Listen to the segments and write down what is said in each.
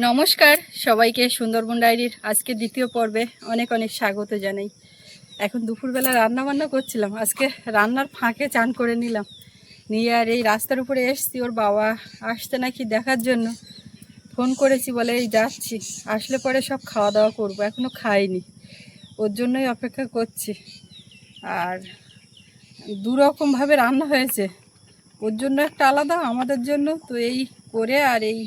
নমস্কার সবাইকে সুন্দরবন ডায়েরির আজকে দ্বিতীয় পর্বে অনেক অনেক স্বাগত জানাই। এখন দুপুরবেলা রান্না বান্না করছিলাম, আজকে রান্নার ফাঁকে চান করে নিলাম, নিয়ে আর এই রাস্তার উপরে এসছি। ওর বাবা আসতে নাকি দেখার জন্য ফোন করেছি, বলে এই যাচ্ছি, আসলে পরে সব খাওয়া দাওয়া করবো, এখনও খাইনি, ওর জন্যই অপেক্ষা করছি। আর দুরকমভাবে রান্না হয়েছে, ওর জন্য একটা আলাদা, আমাদের জন্য তো এই করে আর এই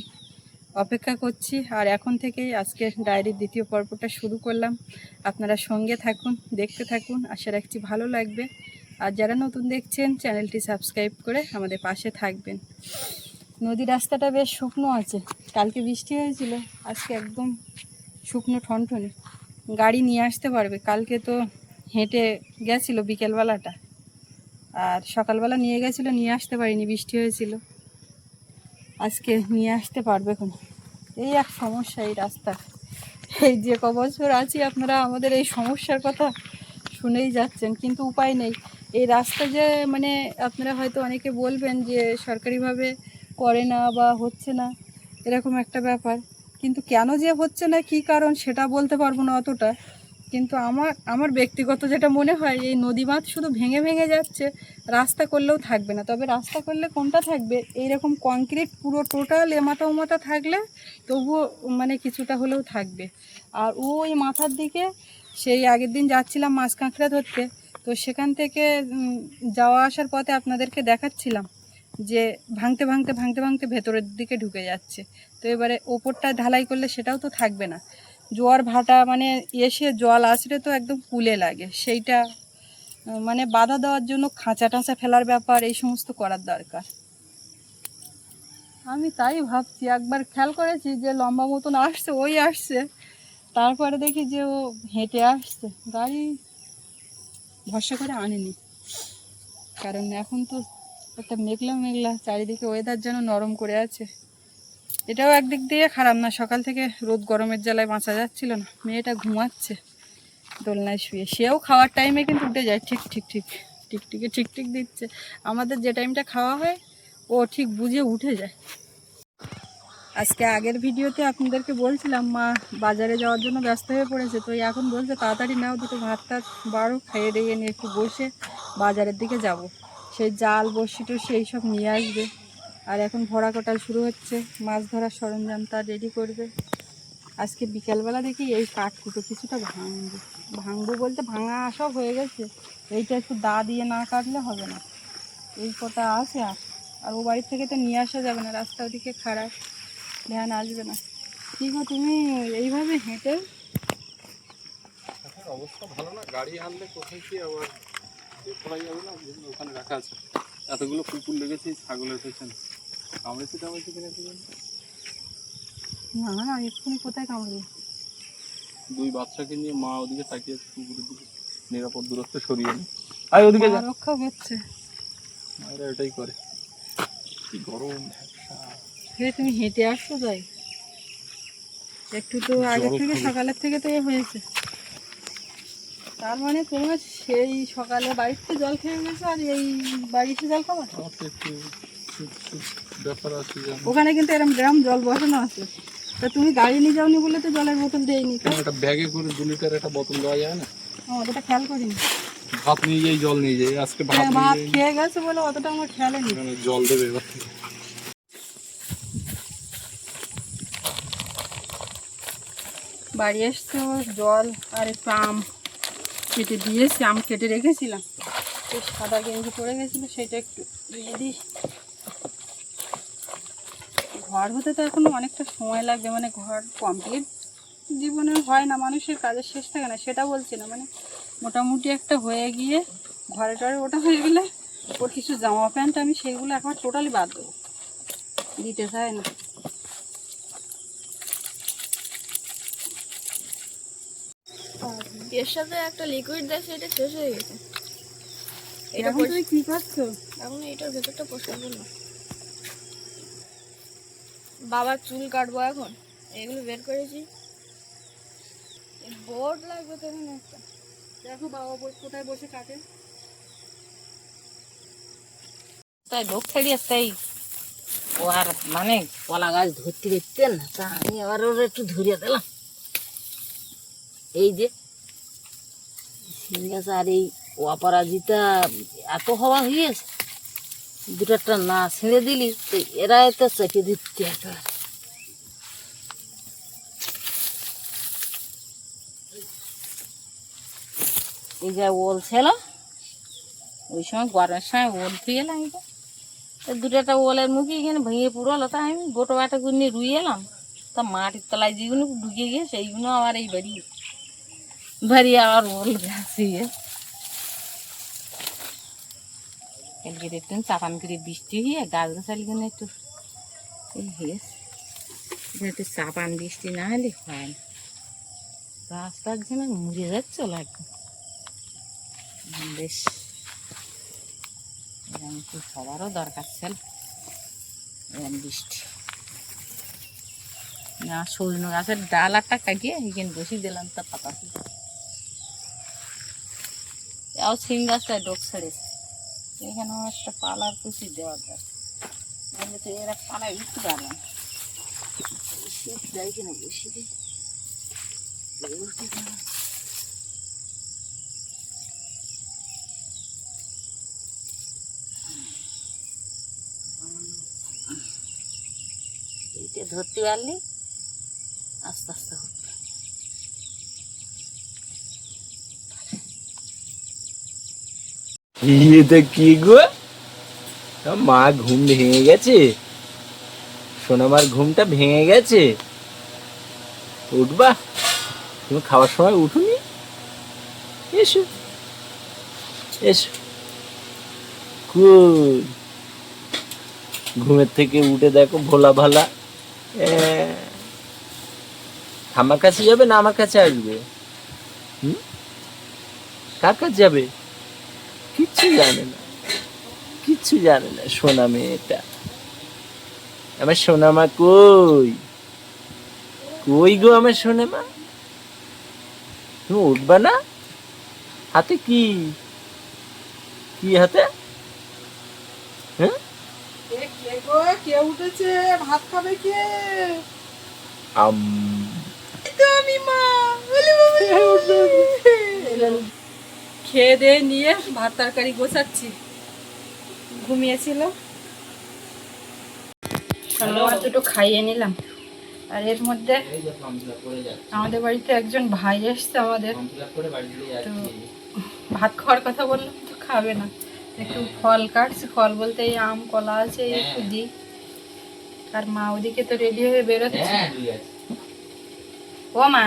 অপেক্ষা করছি। আর এখন থেকেই আজকে ডায়েরির দ্বিতীয় পর্বটা শুরু করলাম। আপনারা সঙ্গে থাকুন, দেখতে থাকুন, আশা রাখছি ভালো লাগবে। আর যারা নতুন দেখছেন চ্যানেলটি সাবস্ক্রাইব করে আমাদের পাশে থাকবেন। নদী রাস্তাটা বেশ শুকনো আছে, কালকে বৃষ্টি হয়েছিল, আজকে একদম শুকনো ঠনঠনে, গাড়ি নিয়ে আসতে পারবে। কালকে তো হেঁটে গেছিলো বিকেলবেলাটা, আর সকালবেলা নিয়ে গেছিলো, নিয়ে আসতে পারিনি, বৃষ্টি হয়েছিল। আজকে নিয়ে আসতে পারবে এখন। এই এক সমস্যা এই রাস্তা, এই যে ক বছর আছি আপনারা আমাদের এই সমস্যার কথা শুনেই যাচ্ছেন, কিন্তু উপায় নেই। এই রাস্তা যে মানে আপনারা হয়তো অনেকে বলবেন যে সরকারিভাবে করে না বা হচ্ছে না, এরকম একটা ব্যাপার, কিন্তু কেন যে হচ্ছে না কী কারণ সেটা বলতে পারবো না অতটা। কিন্তু আমার ব্যক্তিগত যেটা মনে হয়, এই নদী বাঁধ শুধু ভেঙে ভেঙে যাচ্ছে, রাস্তা করলেও থাকবে না। তবে রাস্তা করলে কোনটা থাকবে, এইরকম কংক্রিট পুরো টোটাল এমাথা ওমাথা থাকলে তবুও মানে কিছুটা হলেও থাকবে। আর ওই মাথার দিকে সেই আগের দিন যাচ্ছিলাম মাছ কাঁকড়া ধরতে, তো সেখান থেকে যাওয়া আসার পথে আপনাদেরকে দেখাচ্ছিলাম যে ভাঙতে ভাঙতে ভাঙতে ভাঙতে ভেতরের দিকে ঢুকে যাচ্ছে। তো এবারে ওপরটা ঢালাই করলে সেটাও তো থাকবে না, জোয়ার ভাটা মানে এসে জল আসলে তো একদম কুলে লাগে, সেইটা মানে বাধা দেওয়ার জন্য খাঁচা টাঁচা ফেলার ব্যাপার, এই সমস্ত করার দরকার। আমি তাই ভাবছি, একবার খেয়াল করেছি যে লম্বা মতন আসছে, ওই আসছে, তারপরে দেখি যে ও হেঁটে আসছে, গাড়ি ভরসা করে আনেনি। কারণ এখন তো একটা মেঘলা মেঘলা চারিদিকে, ওয়েদার যেন নরম করে আছে। এটাও একদিক দিয়ে খারাপ না, সকাল থেকে রোদ গরমের জ্বালায় বাঁচা যাচ্ছিল না। মেয়েটা ঘুমাচ্ছে দোলনায় শুয়ে, সেও খাওয়ার টাইমে কিন্তু উঠে যায়, ঠিক ঠিক ঠিক টিকটিকে ঠিক ঠিক দিচ্ছে। আমাদের যে টাইমটা খাওয়া হয় ও ঠিক বুঝে উঠে যায়। আজকে আগের ভিডিওতে আপনাদেরকে বলছিলাম মা বাজারে যাওয়ার জন্য ব্যস্ত হয়ে পড়েছে, তো এখন বলছে তাড়াতাড়ি নাও, দুটো ভাত টাত বাড়ো, খাইয়ে দিয়ে নিয়ে একটু বসে বাজারের দিকে যাব। সেই জাল বড়শি টড়শি এইসব নিয়ে আসবে। আর এখন ভরা কটাল শুরু হচ্ছে, মাছ ধরার সরঞ্জাম তা রেডি করবে। আজকে বিকালবেলা দেখি এই কাঠকুটো কিছুটা ভাঙবো বলতে ভাঙা সব হয়ে গেছে, এইটা একটু দা দিয়ে না কাটলে হবে না। এই কটা আছে, আর ও বাড়ির থেকে তো নিয়ে আসা যাবে না, রাস্তা ওদিকে খারাপ, ধ্যান আসবে না। কি গো তুমি এইভাবে হেঁটে, অবস্থা ভালো না, গাড়ি আনলে কোথায় কি আবার করাই যাবে না, ওখানে রাখা আছে। এতগুলো কুকুর লেগেছে ছাগলের পেছনে, কামড়েছে টামড়েছে কিনা কি জানি। না না এক্ষুনি কোথায় কামড়বে। দুই বাচ্চাকে নিয়ে মা ওদিকে তাকিয়ে আছে কুকুরের দিকে, নিরাপদ দূরত্বে সরিয়ে নি। আয় ওদিকে যা, রক্ষা হচ্ছে। মায়েরা এটাই করে। কি গরম, তুমি হেঁটে আসছো, যাই একটু তো আগে থেকে সকালের থেকে তো হয়েছে, তার মানে তোমার সেই সকালে বাড়িতে জল খেয়ে গেছো আর এই বাড়িতে জল খাওয়া। ব্যাপার আছে, ওখানে কিন্তু এরকম ড্রাম জল বসানো আছে, তা তুমি গাড়ি নিয়ে যাওনি বলে তো জলের বোতল দেয়নি। একটা ব্যাগে করে 2 লিটার একটা বোতল দেওয়া যায় না? অতটা খেয়াল করিনি। ভাত নিয়ে যাই, জল নিয়ে যাই, আজকে ভাত খেয়ে গেছে বলে অতটা আমার খেয়ালে নেই। জল দেবে এবার থেকে। বাড়ি এসছে জল আর একটু আম কেটে দিয়েছি, আম কেটে রেখেছিলাম, এই সাদা গেঞ্জি পরে গেছিলো সেটা একটু দিয়ে দিই। ঘর হতে তো এখনো অনেকটা সময় লাগবে, মানে ঘর কমপ্লিট জীবনে হয় না, মানুষের কাজের শেষ থাকে না, সেটা বলছি না, মানে মোটামুটি একটা হয়ে গিয়ে ঘরে টরে ওটা হয়ে গেলে ওর কিছু জামা প্যান্ট আমি সেইগুলো একবার টোটালি বাদ দেবো, দিতে চায় না। এর সাথে একটা লিকুইড দেয়, সেটা শেষ হয়ে গেছে। এটা তুমি কি করছো? এখন এটার ভেতরটা পরিষ্কার করলাম। বাবার চুল কাটবো এখন, এগুলো বের করেছি। বোর্ড লাগবে তো এখানে একটা। দেখো বাবা কোথায় বসে কাটে, তাই লোক ছাড়িয়ে তাই ও আর মানে কলা গাছ ধরতে দেখতেন না, তা আমি আবার ওর একটু ধরিয়ে দিলাম। এই যে শিম গাছ আর এই অপরাজিতা এত হওয়া হয়েছে, দুটা না ছিঁড়ে দিলি তো এরা তো চেপে দিচ্ছে একেবারে। এই যে ওল ছিল ওই সময় গরমের সময় ওল ধুয়ে এলাম, দুটা ওলের মুখে এখানে ভেঙে পুরোলো, তা আমি গোটো বাটা গুলি রুই এলাম, তা মাটির তলায় যেগুলো ঢুকে গিয়ে সেইগুলো আবার এই বাড়ি আবার ওল গাছিয়ে কালকে দেখতেন চাপান করে বৃষ্টি হয়ে গাছ গাছালিগুলো একটু এই হয়েছে, একটু চাপান বৃষ্টি না হলে হয় না, গাছ টাছ যেন মুড়ে যাচ্ছে লাগবে বেশ। একটু সবারও দরকার ছিল বৃষ্টি না। সজনে গাছের ডাল একটা কাটিয়ে এখানে বসিয়ে দিলাম, তা পাতা তাও সিম গাছটায় ডোক ছেড়েছে, এখানে একটা পালার কুচি দেওয়ার দরকার, নাহলে তো এরা পালায় উঠতে পারবে না। শীত যায় কিনা বসিয়ে দিই। এইটা ধরতে পারলি আস্তে আস্তে হবে। এটা কি গো, মা ঘুম ভেঙে গেছে, সোনামার ঘুমটা ভেঙে গেছে, উঠবা? তুমি খাওয়ার সময় উঠুনি? এসো এসো। কই ঘুমের থেকে উঠে দেখো ভোলা ভালা, আমার কাছে যাবে না আমার কাছে আসবে? কার কাছে যাবে? কিচ্ছু জানে না, কিচ্ছু জানে না সোনা মেয়েটা। আমার সোনামা কই, কই গো আমার সোনামা? তুমি উঠবা না? হাতে কি, কি হাতে? হ্যাঁ কে উঠেছে? ভাত খাবে কে? খেয়ে দিয়ে নিয়ে ভাত তরকারি গোছাচ্ছি, ঘুমিয়েছিল, দুটো খাইয়ে নিলাম। আর এর মধ্যে আমাদের বাড়িতে একজন ভাই এসছে আমাদের, তো ভাত খাওয়ার কথা বললাম তো খাবে না, একটু ফল কাটছি, ফল বলতে এই আম কলা আছে একটু দিই। আর মা ওদিকে তো রেডি হয়ে বেরোচ্ছে। ও মা,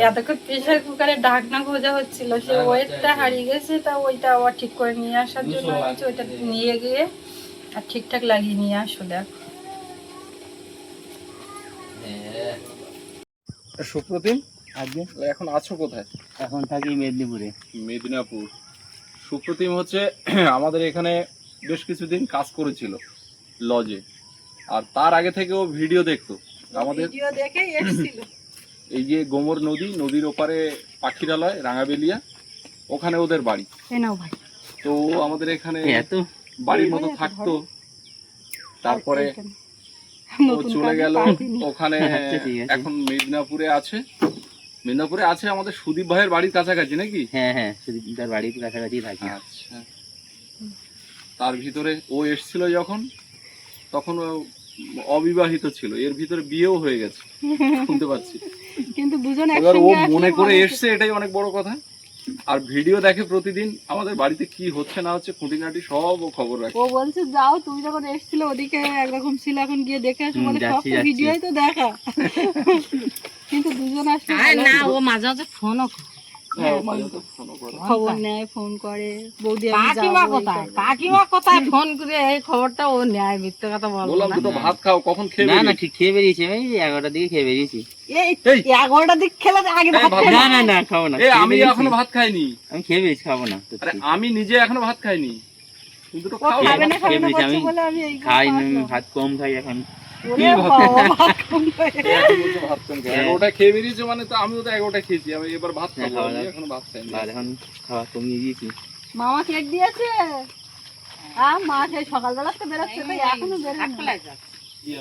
এতক্ষণ প্রেশার কুকারে ঢাকনা খোঁজা হচ্ছিল, সে ওয়েটটা হারিয়ে গেছে, তা ওইটা আবার ঠিক করে নিয়ে আসার জন্য ওইটা নিয়ে গিয়ে আর ঠিকঠাক লাগিয়ে নিয়ে আসো। দেখ সুপ্রতিম, আজকে এখন আছো কোথায়? এখন থাকি মেদিনীপুরে। মেদিনীপুর। সুপ্রতিম হচ্ছে আমাদের এখানে বেশ কিছুদিন কাজ করেছিল লজে, আর তার আগে থেকে ও ভিডিও দেখতো আমাদের। দেখেই এসেছিল। এই যে গোমর নদী, নদীর ওপারে পাখিরালয় রাঙাবেলিয়া, ওখানে ওদের বাড়ি। তো আমাদের এখানে বাড়ির মতো থাকতো, তারপরে ও চলে গেল ওখানে। এখন মেদিনীপুরে আছে। মেদিনীপুরে আছে আমাদের সুদীপ ভাইয়ের বাড়ির কাছাকাছি নাকি? হ্যাঁ হ্যাঁ, সুদীপ ভাইয়ের বাড়ির কাছাকাছি থাকি। আচ্ছা, তার ভিতরে ও এসছিল যখন, তখন ও অবিবাহিত ছিল, এর ভিতরে বিয়েও হয়ে গেছে শুনতে পাচ্ছি। কিন্তু দুজন এবার ও মনে করে এসছে, এটাই অনেক বড় কথা। আর ভিডিও দেখে প্রতিদিন, আমাদের বাড়িতে কি হচ্ছে না হচ্ছে খুঁটিনাটি সব ও খবর রাখে। ও বলছে যাও, তুমি যখন এসেছিলে ওদিকে একরকম ছিল, এখন গিয়ে দেখে আসো, বলে সব ভিডিওই তো দেখা। কিন্তু দুজন আসলে না, ও মাঝে মাঝে ফোনও খবর নেয়, ফোন করে, বৌদি কাকিমা কোথায় ফোন করে এই খবরটা ও নেয়, মিথ্যে কথা বলবো বললাম না। দুটো ভাত খাও, কখন খেয়ে না না, বেরিয়েছো? ঠিক খেয়ে বেরিয়েছি, আমি 11টার দিকে খেয়ে বেরিয়েছি। এই 11টার দিক খেলে আগে ভাত ভাত- খাই না না। না না, খাবো না। এই আমি এখনো ভাত খাইনি। আমি খেয়ে বেরিয়েছি, খাবো না। আরে আমি নিজে এখনো ভাত খাইনি, তুমি দুটো ও খাও। খাবে না খেয়ে বেরিয়েছি, বলছে আমি বলে আমি এই খাই না, ভাত কম খাই এখন। কি ভাত কম খেয়ে? 11টা খেয়ে বেরিয়েছে মানে তো আমিও তো 11টা খেয়েছি, আমি এবার ভাত খাবো, আমি এখনো ভাত খাইনি। ভাত এখন খাওয়া কমিয়ে দিয়েছি। মামা কেক দিয়েছে, মা সেই সকালবেলা তো বেরোচ্ছে, তাই এখনো বেরোয়নি।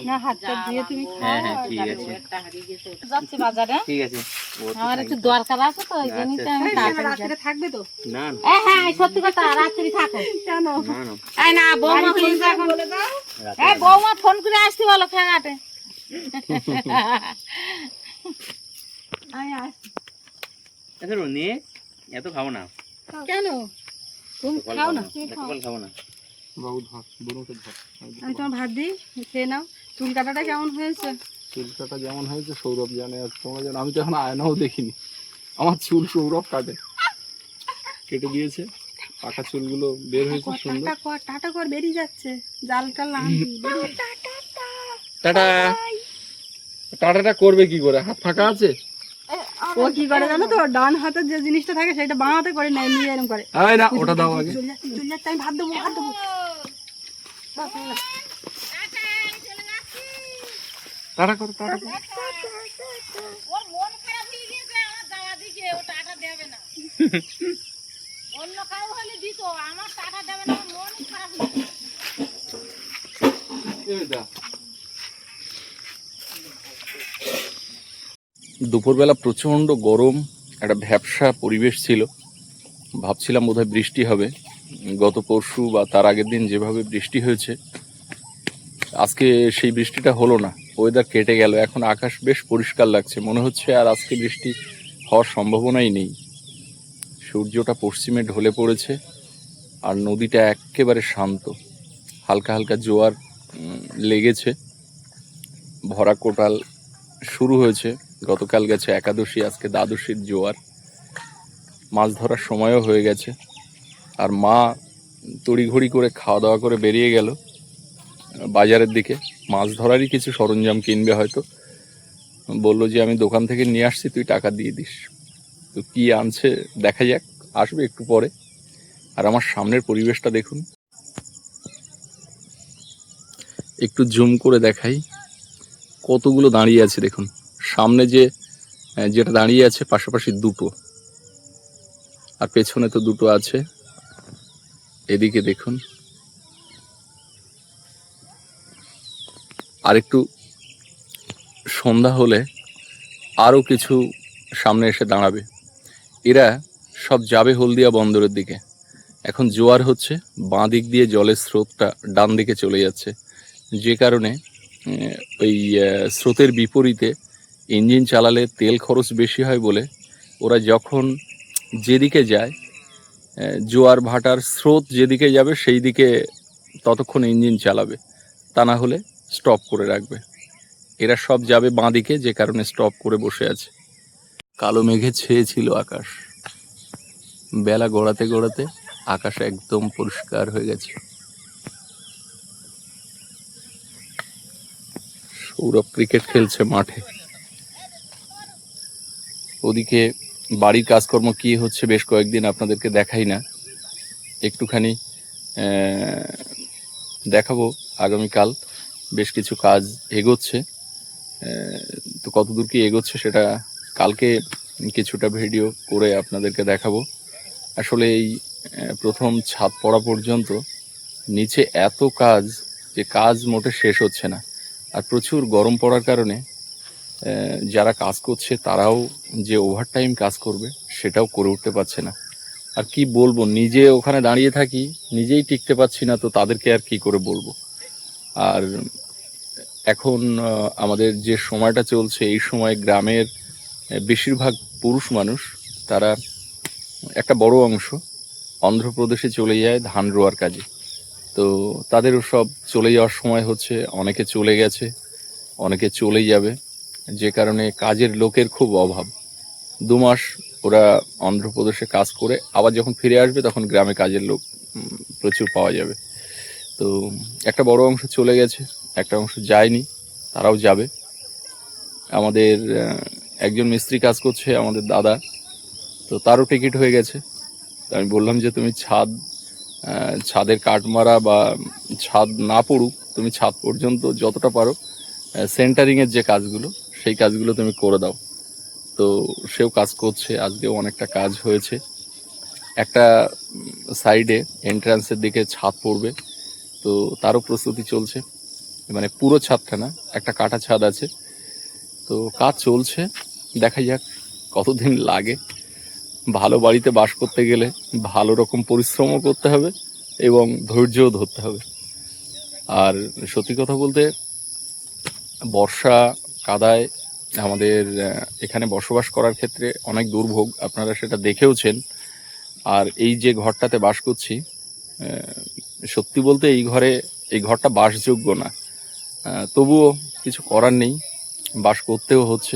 না হাতটা দিয়ে তুমি হ্যাঁ হ্যাঁ ঠিক আছে যাচ্ছি বাজারে, ঠিক আছে। ও তো আমার একটু দরকার আছে তো ওই জন্যই আমি রাত্রে থাকবে তো? না না হ্যাঁ সত্যি কথা, রাত্রি থাকো। কেন? না না এই না বৌমা এখন বলে দাও। রাতে এই বৌমা ফোন করে আসতে বলো ফেরাটে। আমি আসছি। আচ্ছা রনি এত খাবো না, কেন? তুমি ফল খাও না। এত ফল খাবো না। বাবু ভাত, বনুকে ভাত। আমি তোমার ভাত দিই, খেয়ে নাও। চুল কাটাটা কেমন হয়েছে? চুলকাটা যেমন হয়েছে সৌরভ জানে, আর তোমরা জানো, আমি তো এখন আয়নাও দেখিনি। আমার চুল সৌরভ কাটে, কেটে দিয়েছে, পাকা চুলগুলো বের হয়েছে সুন্দর। টাটা কর, টাটা কর, বেরিয়ে যাচ্ছে। জাল টাল আনবি। টাটা। টাটাটা করবে কি করে, হাত ফাঁকা আছে? ও কি করে জানো তো, ডান হাতে যে জিনিসটা থাকে সেটা বাঁ হাতে করে নেয়, নিয়ে এরকম করে। আয় না, ওটা দাও আগে। চলে যাচ্ছে, চলে যাচ্ছে, আমি ভাত দেবো, ভাত দেবো। টাটা করো, টাটা করো। ওর মন খারাপ হয়ে গেছে আমার যাওয়া দিকে, ও টাটা দেবে না। অন্য কারো হলে দিত, আমার টাটা দেবে না, আমার মন খারাপ হয়ে গেছে। দুপুরবেলা প্রচন্ড গরম, একটা ভ্যাপসা পরিবেশ ছিল। ভাবছিলাম বোধহয় বৃষ্টি হবে, গত পরশু বা তার আগের দিন যেভাবে বৃষ্টি হয়েছে, আজকে সেই বৃষ্টিটা হলো না। ওয়েদার কেটে গেল, এখন আকাশ বেশ পরিষ্কার লাগছে, মনে হচ্ছে আর আজকে বৃষ্টি হওয়ার সম্ভাবনাই নেই। সূর্যটা পশ্চিমে ঢলে পড়েছে, আর নদীটা একেবারে শান্ত, হালকা হালকা জোয়ার লেগেছে। ভরা কোটাল শুরু হয়েছে, গতকাল গেছে একাদশী, আজকে দ্বাদশীর জোয়ার। মাছ ধরার সময়ও হয়ে গেছে, আর মা তড়িঘড়ি করে খাওয়া দাওয়া করে বেরিয়ে গেল বাজারের দিকে। মাছ ধরারই কিছু সরঞ্জাম কিনবে হয়তো, বললো যে আমি দোকান থেকে নিয়ে আসছি, তুই টাকা দিয়ে দিস। তো কি আনছে দেখা যাক, আসবে একটু পরে। আর আমার সামনের পরিবেশটা দেখুন, একটু জুম করে দেখাই, কতগুলো দাঁড়িয়ে আছে দেখুন। সামনে যেটা দাঁড়িয়ে আছে পাশাপাশি দুটো, আর পেছনে তো দুটো আছে। এদিকে দেখুন, আর একটু সন্ধ্যা হলে আরও কিছু সামনে এসে দাঁড়াবে। এরা সব যাবে হলদিয়া বন্দরের দিকে। এখন জোয়ার হচ্ছে, বাঁ দিক দিয়ে জলের স্রোতটা ডান দিকে চলে যাচ্ছে, যে কারণে ওই স্রোতের বিপরীতে ইঞ্জিন চালালে তেল খরচ বেশি হয় বলে ওরা যখন যেদিকে যায়, জোয়ার ভাটার স্রোত যেদিকে যাবে সেই দিকে ততক্ষণ ইঞ্জিন চালাবে, তা না হলে স্টপ করে রাখবে। এরা সব যাবে বাঁ দিকে, যে কারণে স্টপ করে বসে আছে। কালো মেঘে ছেয়েছিল আকাশ, বেলা গড়াতে গড়াতে আকাশ একদম পরিষ্কার হয়ে গেছে। সৌরভ ক্রিকেট খেলছে মাঠে। ওদিকে বাড়ির কাজকর্ম কি হচ্ছে বেশ কয়েকদিন আপনাদেরকে দেখাই না, একটুখানি দেখাবো আগামীকাল। বেশ কিছু কাজ এগোচ্ছে, তো কতদূর কি এগোচ্ছে সেটা কালকে কিছুটা ভিডিও করে আপনাদেরকে দেখাবো। আসলে এই প্রথম ছাদ পড়া পর্যন্ত নিচে এত কাজ যে কাজ মোটে শেষ হচ্ছে না। আর প্রচুর গরম পড়ার কারণে যারা কাজ করছে তারাও যে ওভারটাইম কাজ করবে সেটাও করে উঠতে পারছে না। আর কি বলবো, নিজে ওখানে দাঁড়িয়ে থাকি, নিজেই টিকতে পারছি না, তো তাদেরকে আর কি করে বলবো। আর এখন আমাদের যে সময়টা চলছে, এই সময় গ্রামের বেশিরভাগ পুরুষ মানুষ, তারা একটা বড় অংশ অন্ধ্রপ্রদেশে চলে যায় ধান রোয়ার কাজে। তো তাদেরও সব চলে যাওয়ার সময় হচ্ছে, অনেকে চলে গেছে, অনেকে চলে যাবে, যে কারণে কাজের লোকের খুব অভাব। 2 মাস ওরা অন্ধ্রপ্রদেশে কাজ করে আবার যখন ফিরে আসবে তখন গ্রামে কাজের লোক প্রচুর পাওয়া যাবে। তো একটা বড় অংশ চলে গেছে, একটা অংশ যায়নি, তারাও যাবে। আমাদের একজন মিস্ত্রি কাজ করছে, আমাদের দাদা, তো তারও টিকিট হয়ে গেছে। আমি বললাম যে তুমি ছাদের কাঠ মারা বা ছাদ না পড়ুক, তুমি ছাদ পর্যন্ত যতটা পারো সেন্টারিংয়ের যে কাজগুলো সেই কাজগুলো তুমি করে দাও। তো সেও কাজ করছে, আজকেও অনেকটা কাজ হয়েছে। একটা সাইডে এন্ট্রান্সের দিকে ছাদ পড়বে, তো তারও প্রস্তুতি চলছে। মানে পুরো ছাদটা না, একটা কাটা ছাদ আছে, তো কাজ চলছে। দেখা যাক কতদিন লাগে। ভালো বাড়িতে বাস করতে গেলে ভালো রকম পরিশ্রমও করতে হবে এবং ধৈর্যও ধরতে হবে। আর সত্যি কথা বলতে বর্ষা কাদায় আমাদের এখানে বসবাস করার ক্ষেত্রে অনেক দুর্ভোগ, আপনারা সেটা দেখেওছেন। আর এই যে ঘরটাতে বাস করছি, সত্যি বলতে এই ঘরটা বাসযোগ্য না। তবুও কিছু করার নেই, বাস করতেও হচ্ছে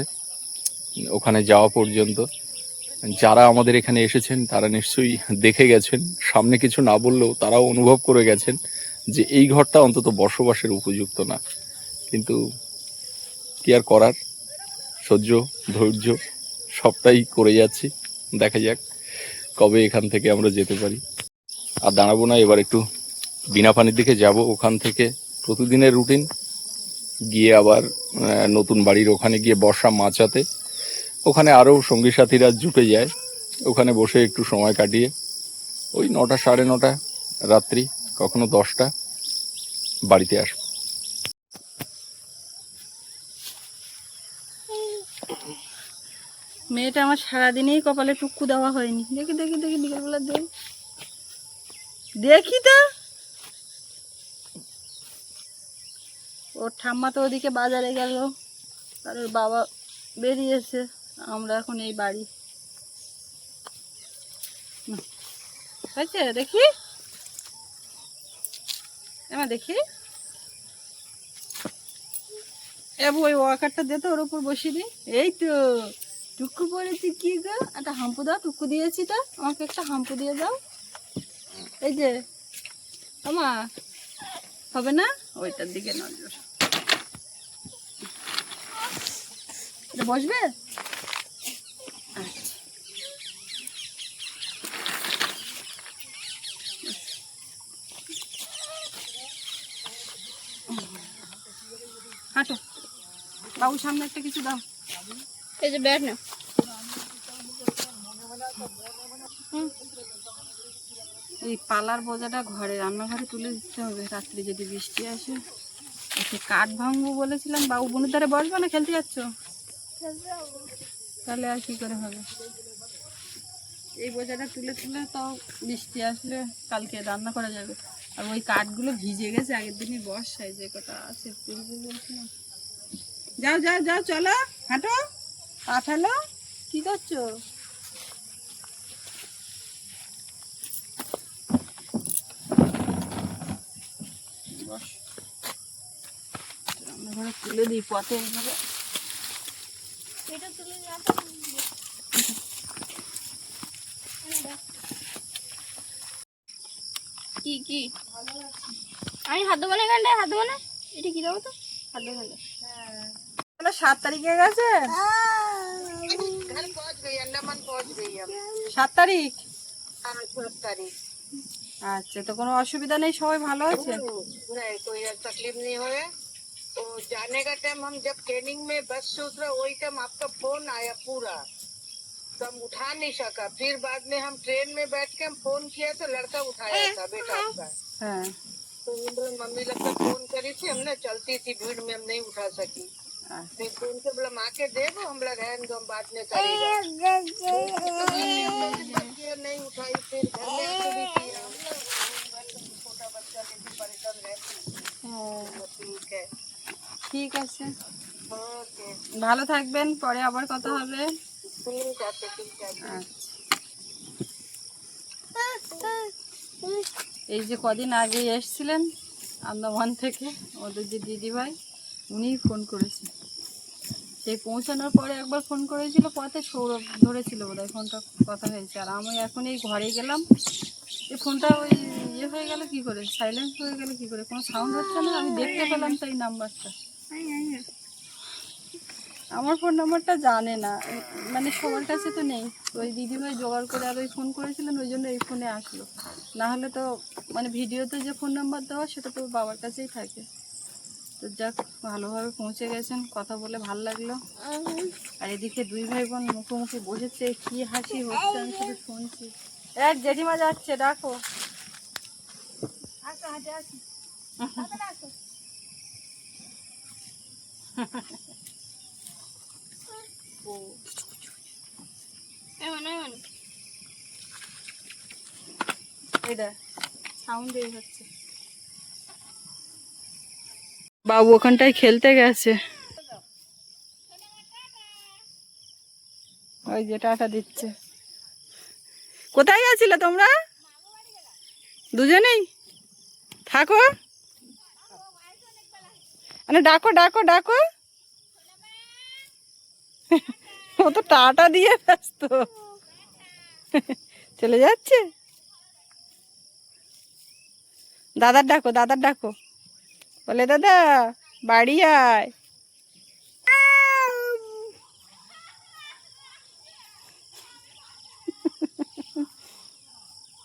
ওখানে যাওয়া পর্যন্ত। যারা আমাদের এখানে এসেছেন তারা নিশ্চয়ই দেখে গেছেন, সামনে কিছু না বললেও তারাও অনুভব করে গেছেন যে এই ঘরটা অন্তত বসবাসের উপযুক্ত না। কিন্তু কি আর করার, সহ্য ধৈর্য সবটাই করে যাচ্ছি। দেখা যাক কবে এখান থেকে আমরা যেতে পারি। আর দাঁড়াবো না, এবার একটু বিনা পানির দিকে যাব। ওখান থেকে প্রতিদিনের রুটিন, গিয়ে আবার নতুন বাড়ির ওখানে গিয়ে বর্ষা মাচাতে, ওখানে আরও সঙ্গী সাথীরা জুটে যায়, ওখানে বসে একটু সময় কাটিয়ে ওই 9টা সাড়ে 9টা রাত্রি, কখনো 10টা বাড়িতে আসবো। মেয়েটা আমার সারাদিনেই কপালে টুকু দেওয়া হয়নি। দেখি দেখি দেখি বিকেলবেলা দেখি তো, ওর ঠাম্মা তো ওদিকে বাজারে গেল, আর ওর বাবা বেরিয়েছে, আমরা এখন এই বাড়ি। হয়েছে দেখি, এমা দেখি, ওই ওয়াকারটা দে তো, ওর উপর বসিয়ে দিই। এই তো টুকু পড়েছি। কি গো, একটা হাম্পু দাও, টুকু দিয়েছি তো, আমাকে একটা হাম্পু দিয়ে দাও। এই যে আমা, হবে না, ওইটার দিকে নজর। এটা বসবে। হাঁটো, বাবু সামনে একটা কিছু দাও। এই যে ব্যাট না, এই পালার বোঝাটা ঘরে রান্নাঘরে তুলে দিতে হবে, রাত্রে যদি বৃষ্টি আসে। ওকে কাঠ ভাঙবো বলেছিলাম। বাবু বনুর ধারে বসবে না, খেলতে যাচ্ছ? তাহলে আর কি করে হবে? এই বোঝাটা তুলে তুলে তাও বৃষ্টি আসলে কালকে রান্না করা যাবে। আর ওই কাঠগুলো ভিজে গেছে আগের দিনই বর্ষায়, যে কটা আছে তুলবো বলছিলাম। যাও যাও যাও, চলো হাঁটো, পা ফেলো। কি করছো? রান্নাঘরে তুলে দিই পথে এইভাবে। এটা তুলে নিয়ে কি কি আমি হাত দেবো না, এখানটায় হাত দেবো না। এটা কি দেবো তো, হাত দেবো না। 7 তারিখে গেছে, 7 তারিখ। আচ্ছা, তো কোনো অসুবিধা নেই, সবাই ভালো আছে? नहीं कोई तकलीफ नहीं हुए। तो जाने का टाइम हम जब ट्रेनिंग में बस से उतरे वही टाइम आपका फोन आया पूरा, तो हम उठा नहीं सका। फिर बाद में हम ट्रेन में बैठ के हम फोन किया तो लड़का उठाया था, बेटा आपका। हाँ, तो मम्मी लगता फोन करी थी, हमने चलती थी भीड़ में, हम नहीं उठा सकी। फिर फोन से बोला माँ के दे दो, हम लोग रहने दो, हम बाद में करेगा। नहीं उठाई, फिर घर में आके भी किया। छोटा बच्चा लेके परेशान रहती। ठीक है, ঠিক আছে, ओके, ভালো থাকবেন, পরে আবার কথা হবে। ठीक है, ठीक है। আচ্ছা, এই যে কদিন আগে এসেছিলেন আন্দামান থেকে ওদের যে দিদিভাই, উনিই ফোন করেছে। সেই পৌঁছানোর পরে একবার ফোন করেছিল, পথে সৌরভ ধরেছিল বোধহয়, ফোনটা কথা হয়েছে। আর আমি এখন এই ঘরে গেলাম, এই ফোনটা ওই ইয়ে হয়ে গেল কি করে, সাইলেন্ট হয়ে গেল কি করে, কোনো সাউন্ড হচ্ছে না। আমি দেখতে পেলাম তো এই নাম্বারটা, আমার ফোন নাম্বারটা জানে না, মানে সবার কাছে তো নেই। ওই দিদিভাই জোগাড় করে আর ওই ফোন করেছিলেন, ওই জন্য এই ফোনে আসলো। না হলে তো মানে ভিডিওতে যে ফোন নাম্বার দেওয়া সেটা তো বাবার কাছেই থাকে। তো যাক, ভালোভাবে পৌঁছে গেছেন, কথা বলে ভালো লাগলো। আর এদিকে দুই ভাই বোন মুখোমুখি বসেছে, কি হাসি হচ্ছে আমি শুধু শুনছি। এক জেঠিমা যাচ্ছে, ডাকো। এটা সাউন্ড এই হচ্ছে। বাবু ওখানটায় খেলতে গেছে, ওই যে টাটা দিচ্ছে। কোথায় গেছিলে তোমরা দুজনেই? থাকো, মানে ডাকো ডাকো ডাকো। ও তো টাটা দিয়ে ব্যস্ত, চলে যাচ্ছে। দাদার ডাকো, দাদার ডাকো, বলে দাদা বাড়ি আয়।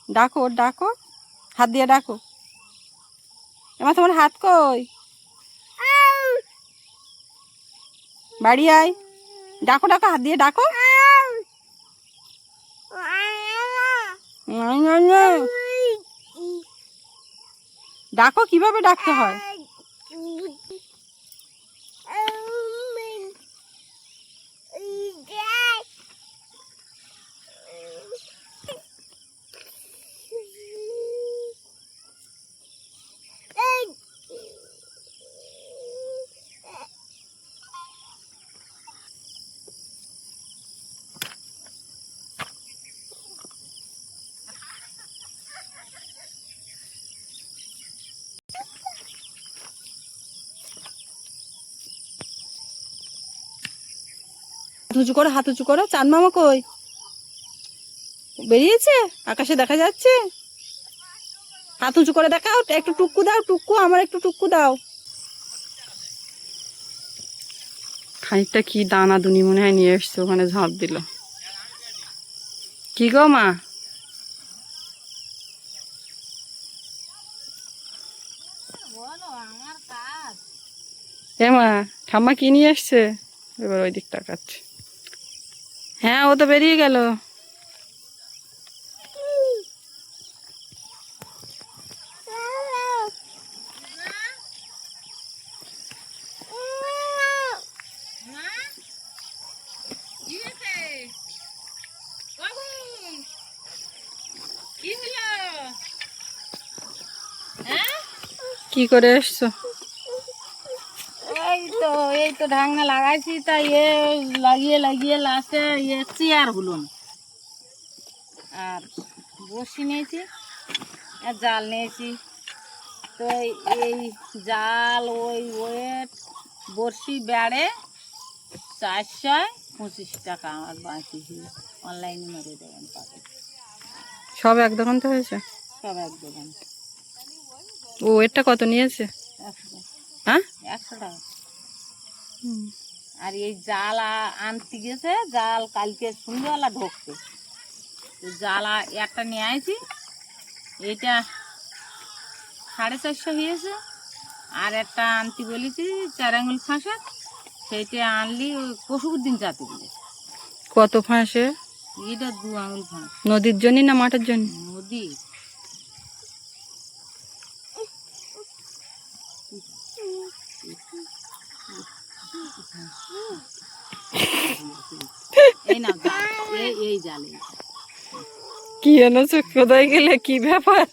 ডাকো ডাকো, হাত দিয়ে ডাকো। এবার তোমার হাত কই? বাড়ি আয়, ডাকো ডাকো, হাত দিয়ে ডাকো। ডাকো, কিভাবে ডাকতে হয়? হাত উঁচু করো, হাত উঁচু করো। চাঁদ মামা কই? বেরিয়েছে, আকাশে দেখা যাচ্ছে। হাত উঁচু করে দেখাও, একটু টুকু দাও, টুকু আমার একটু টুকু দাও। খানিকটা কি দানা দুনি মনে হয় নিয়ে এসছে, ওখানে ঝাঁপ দিল। কি গো মা? এ মা, ঠাম্মা কি নিয়ে এসছে? এবার ওই দিক তাকাচ্ছে। হ্যাঁ, ও তো বেরিয়ে গেল। কি করে এসছো? এই তো ঢাকনা লাগাইছি, তা লাগিয়ে লাগিয়ে লাস্টে চেয়ার হলো না। আর বসি নিয়েছি আর জাল নিয়েছি। তো এই জাল ওই ওয়েট বড়শি বেড়ে 425 টাকা আমার বাকি, অনলাইনে মেরে দেবেন পাবে। সব এক দোকান তো হয়েছে? সব এক দোকান। ও এটা কত নিয়েছে? 100 হ্যাঁ, 100 টাকা। আর এই জাল আনতে গেছে, জাল কালকে সন্ধ্যেবেলা ঢুকছে। জাল একটা নিয়ে আইছি, এটা 450 হয়েছে। আর একটা আনতে বলেছি 4 আঙুল ফাঁসা, সেইটা আনলি ওই পশুর দিন যাতে বলে। কত ফাঁসে? এটা 2 আঙুল ফাঁস। নদীর জন্য না মাঠের জন্য? নদী। এই না এই জালে কি এনেছো? কোথায় গেলে? কি ব্যাপার?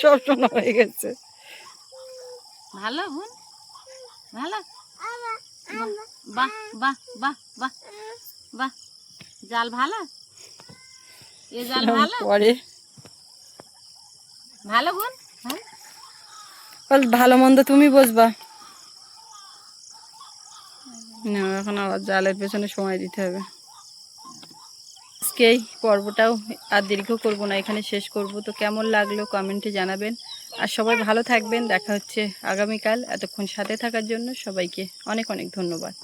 সব শোনা হয়ে গেছে। ভালো বোন, ভালো। বাহ বাহ বাহ বাহ বাহ, জাল ভালো, এই জাল ভালো। পরে ভালো বোন, ভালো। ভালো মন্দ তুমি বুঝবা না, এখন আবার জালের পেছনে সময় দিতে হবে। আজকে এই পর্বটাও আর দীর্ঘ করব না, এখানে শেষ করব। তো কেমন লাগলো কমেন্টে জানাবেন। আর সবাই ভালো থাকবেন, দেখা হচ্ছে আগামীকাল। এতক্ষণ সাথে থাকার জন্য সবাইকে অনেক অনেক ধন্যবাদ।